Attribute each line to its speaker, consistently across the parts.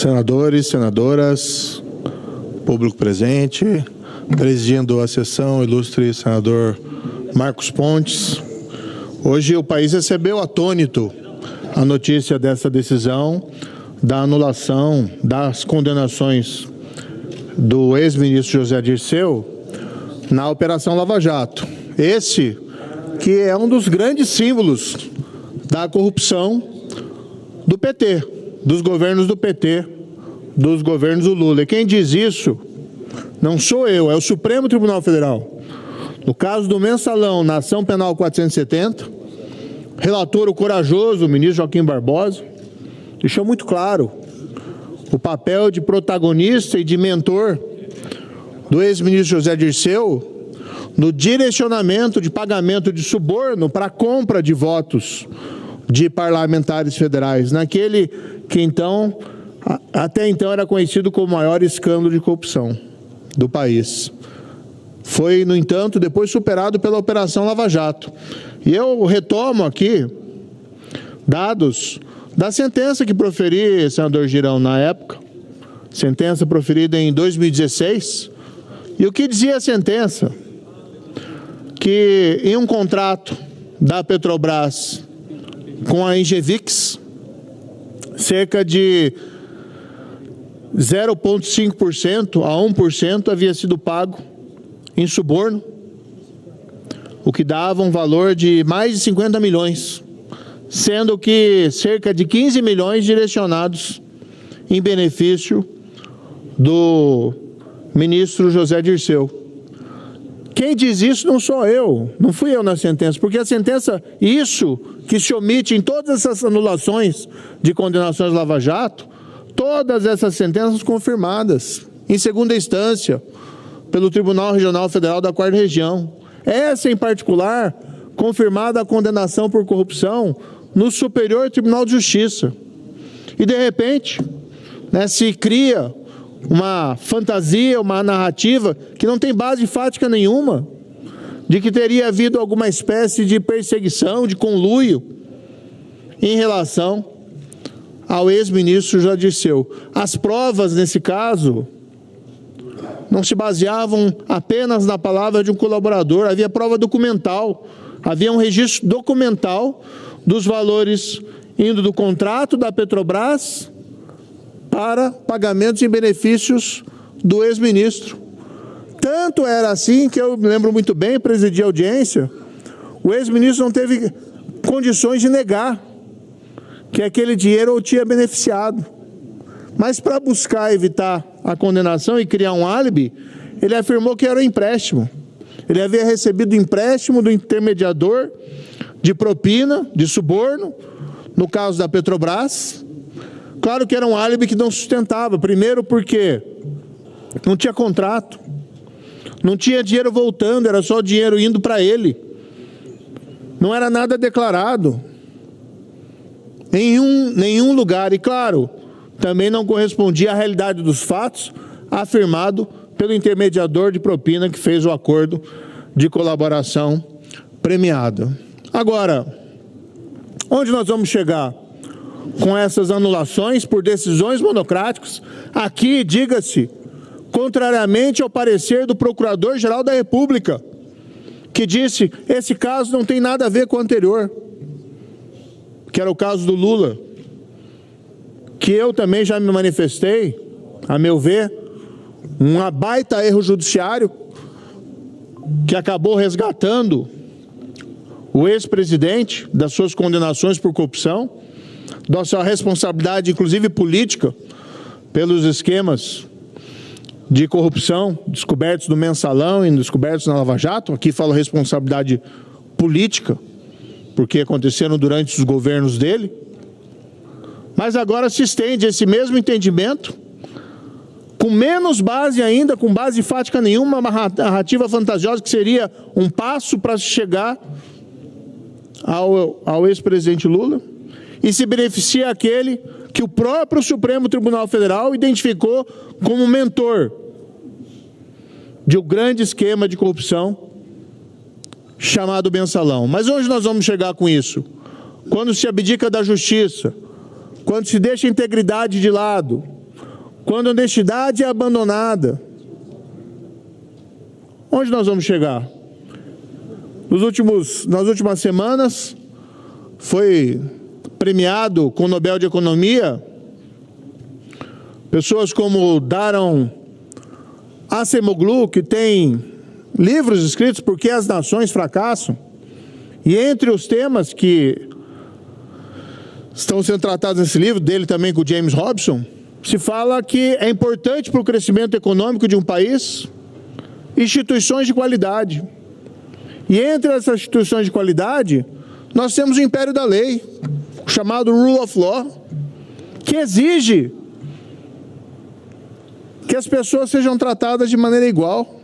Speaker 1: Senadores, senadoras, público presente, presidindo a sessão, ilustre senador Marcos Pontes. Hoje o país recebeu atônito a notícia dessa decisão da anulação das condenações do ex-ministro José Dirceu na Operação Lava Jato. Esse que é um dos grandes símbolos da corrupção do PT, dos governos do PT, dos governos do Lula. E quem diz isso não sou eu, é o Supremo Tribunal Federal. No caso do Mensalão, na Ação Penal 470, relator o corajoso, o ministro Joaquim Barbosa, deixou muito claro o papel de protagonista e de mentor do ex-ministro José Dirceu no direcionamento de pagamento de suborno para a compra de votos de parlamentares federais, naquele que então, até então era conhecido como o maior escândalo de corrupção do país. Foi, no entanto, depois superado pela Operação Lava Jato. E eu retomo aqui dados da sentença que proferi, senador Girão, na época, sentença proferida em 2016, e o que dizia a sentença? Que em um contrato da Petrobras com a Engevix, cerca de 0,5% a 1% havia sido pago em suborno, o que dava um valor de mais de 50 milhões, sendo que cerca de 15 milhões direcionados em benefício do ministro José Dirceu. Quem diz isso não sou eu, não fui eu na sentença, porque a sentença, isso que se omite em todas essas anulações de condenações Lava Jato, todas essas sentenças confirmadas em segunda instância pelo Tribunal Regional Federal da 4ª Região. Essa, em particular, confirmada a condenação por corrupção no Superior Tribunal de Justiça. E, de repente, se cria uma fantasia, uma narrativa que não tem base fática nenhuma, de que teria havido alguma espécie de perseguição, de conluio, em relação ao ex-ministro José Dirceu. As provas, nesse caso, não se baseavam apenas na palavra de um colaborador, havia prova documental, havia um registro documental dos valores indo do contrato da Petrobras para pagamentos em benefícios do ex-ministro. Tanto era assim que eu lembro muito bem, presidi a audiência, o ex-ministro não teve condições de negar que aquele dinheiro o tinha beneficiado. Mas para buscar evitar a condenação e criar um álibi, ele afirmou que era um empréstimo. Ele havia recebido empréstimo do intermediador de propina, de suborno, no caso da Petrobras. Claro que era um álibi que não sustentava. Primeiro porque não tinha contrato, não tinha dinheiro voltando, era só dinheiro indo para ele. Não era nada declarado em nenhum lugar. E claro, também não correspondia à realidade dos fatos afirmado pelo intermediador de propina que fez o acordo de colaboração premiada. Agora, onde nós vamos chegar com essas anulações por decisões monocráticas? Aqui, diga-se, contrariamente ao parecer do Procurador-Geral da República, que disse: esse caso não tem nada a ver com o anterior, que era o caso do Lula, que eu também já me manifestei, a meu ver, um baita erro judiciário, que acabou resgatando o ex-presidente das suas condenações por corrupção, da sua responsabilidade, inclusive política, pelos esquemas de corrupção descobertos no Mensalão e descobertos na Lava Jato. Aqui falo responsabilidade política, porque aconteceram durante os governos dele. Mas agora se estende esse mesmo entendimento, com menos base ainda, com base fática nenhuma, uma narrativa fantasiosa que seria um passo para chegar ao ex-presidente Lula, e se beneficia aquele que o próprio Supremo Tribunal Federal identificou como mentor de um grande esquema de corrupção chamado Mensalão. Mas onde nós vamos chegar com isso? Quando se abdica da justiça, quando se deixa a integridade de lado, quando a honestidade é abandonada, onde nós vamos chegar? Nas últimas semanas, foi premiado com o Nobel de Economia pessoas como Daron Acemoglu, que tem livros escritos Por que as Nações Fracassam, e entre os temas que estão sendo tratados nesse livro, dele também com o James Robson, se fala que é importante para o crescimento econômico de um país instituições de qualidade. E entre essas instituições de qualidade, nós temos o império da lei, o chamado Rule of Law, que exige que as pessoas sejam tratadas de maneira igual,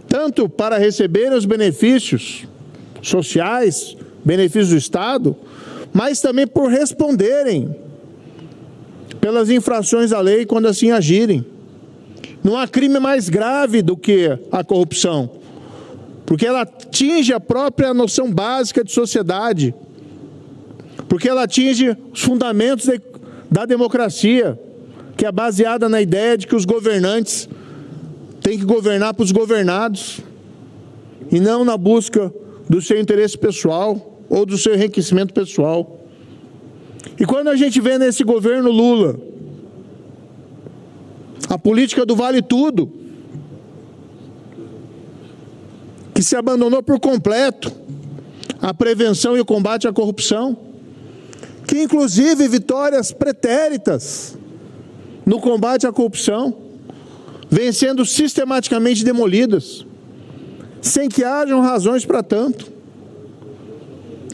Speaker 1: tanto para receberem os benefícios sociais, benefícios do Estado, mas também por responderem pelas infrações à lei quando assim agirem. Não há crime mais grave do que a corrupção, porque ela atinge a própria noção básica de sociedade, porque ela atinge os fundamentos da democracia, que é baseada na ideia de que os governantes têm que governar para os governados, e não na busca do seu interesse pessoal ou do seu enriquecimento pessoal. E quando a gente vê nesse governo Lula a política do vale tudo, que se abandonou por completo a prevenção e o combate à corrupção, que inclusive vitórias pretéritas no combate à corrupção vêm sendo sistematicamente demolidas, sem que hajam razões para tanto.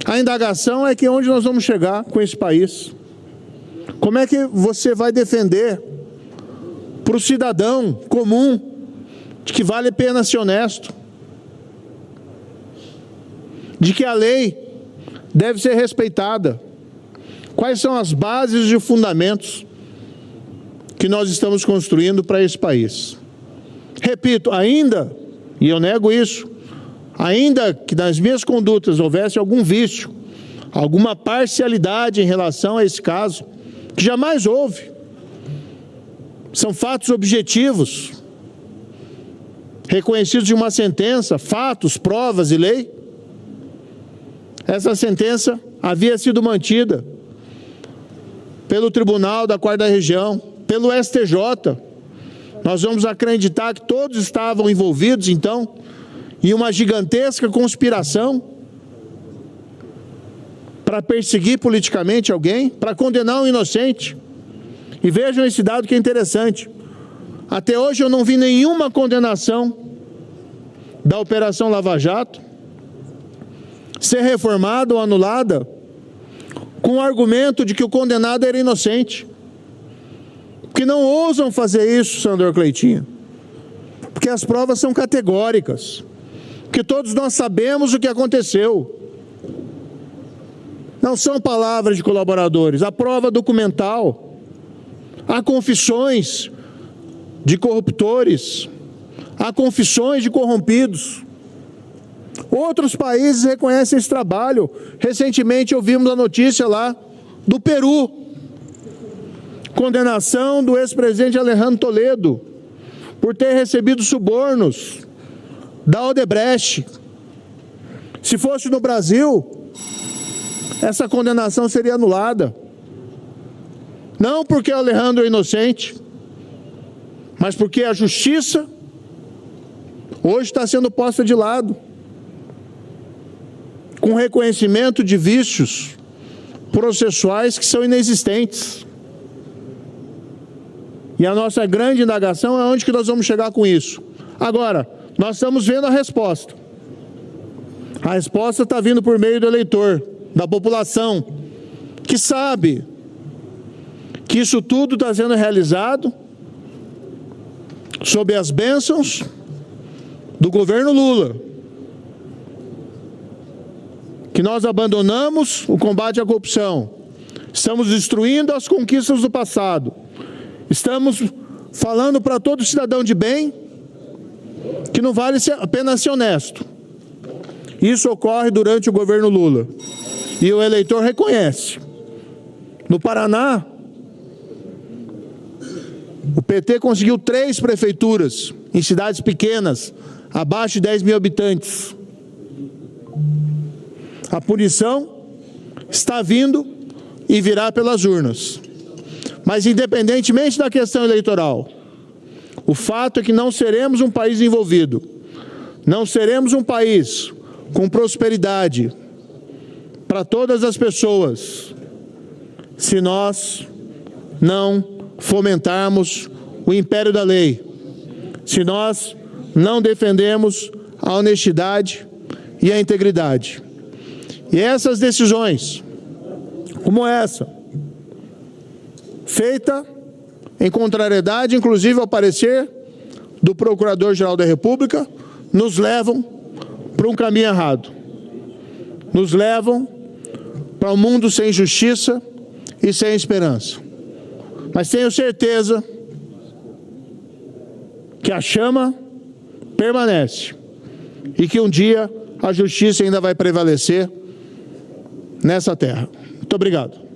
Speaker 1: A indagação é que onde nós vamos chegar com esse país? Como é que você vai defender para o cidadão comum de que vale a pena ser honesto, de que a lei deve ser respeitada? Quais são as bases e os fundamentos que nós estamos construindo para esse país? Repito, ainda, e eu nego isso, ainda que nas minhas condutas houvesse algum vício, alguma parcialidade em relação a esse caso, que jamais houve, são fatos objetivos, reconhecidos de uma sentença, fatos, provas e lei. Essa sentença havia sido mantida pelo Tribunal da Quarta Região, pelo STJ. Nós vamos acreditar que todos estavam envolvidos, então, em uma gigantesca conspiração para perseguir politicamente alguém, para condenar um inocente. E vejam esse dado que é interessante. Até hoje eu não vi nenhuma condenação da Operação Lava Jato ser reformada ou anulada com o argumento de que o condenado era inocente. Porque não ousam fazer isso, Sandor Cleitinho, porque as provas são categóricas, porque todos nós sabemos o que aconteceu. Não são palavras de colaboradores, há prova documental, há confissões de corruptores, há confissões de corrompidos. Outros países reconhecem esse trabalho. Recentemente ouvimos a notícia lá do Peru, condenação do ex-presidente Alejandro Toledo por ter recebido subornos da Odebrecht. Se fosse no Brasil, essa condenação seria anulada. Não porque o Alejandro é inocente, mas porque a justiça hoje está sendo posta de lado, com reconhecimento de vícios processuais que são inexistentes. E a nossa grande indagação é onde que nós vamos chegar com isso. Agora, nós estamos vendo a resposta. A resposta está vindo por meio do eleitor, da população, que sabe que isso tudo está sendo realizado sob as bênçãos do governo Lula. Que nós abandonamos o combate à corrupção, estamos destruindo as conquistas do passado, estamos falando para todo cidadão de bem que não vale apenas ser honesto. Isso ocorre durante o governo Lula e o eleitor reconhece. No Paraná, O PT conseguiu 3 prefeituras em cidades pequenas, abaixo de 10 mil habitantes. A punição está vindo e virá pelas urnas. Mas, independentemente da questão eleitoral, o fato é que não seremos um país envolvido, não seremos um país com prosperidade para todas as pessoas, se nós não fomentarmos o império da lei, se nós não defendemos a honestidade e a integridade. E essas decisões, como essa, feita em contrariedade, inclusive ao parecer do Procurador-Geral da República, nos levam para um caminho errado. Nos levam para um mundo sem justiça e sem esperança. Mas tenho certeza que a chama permanece e que um dia a justiça ainda vai prevalecer nessa terra. Muito obrigado.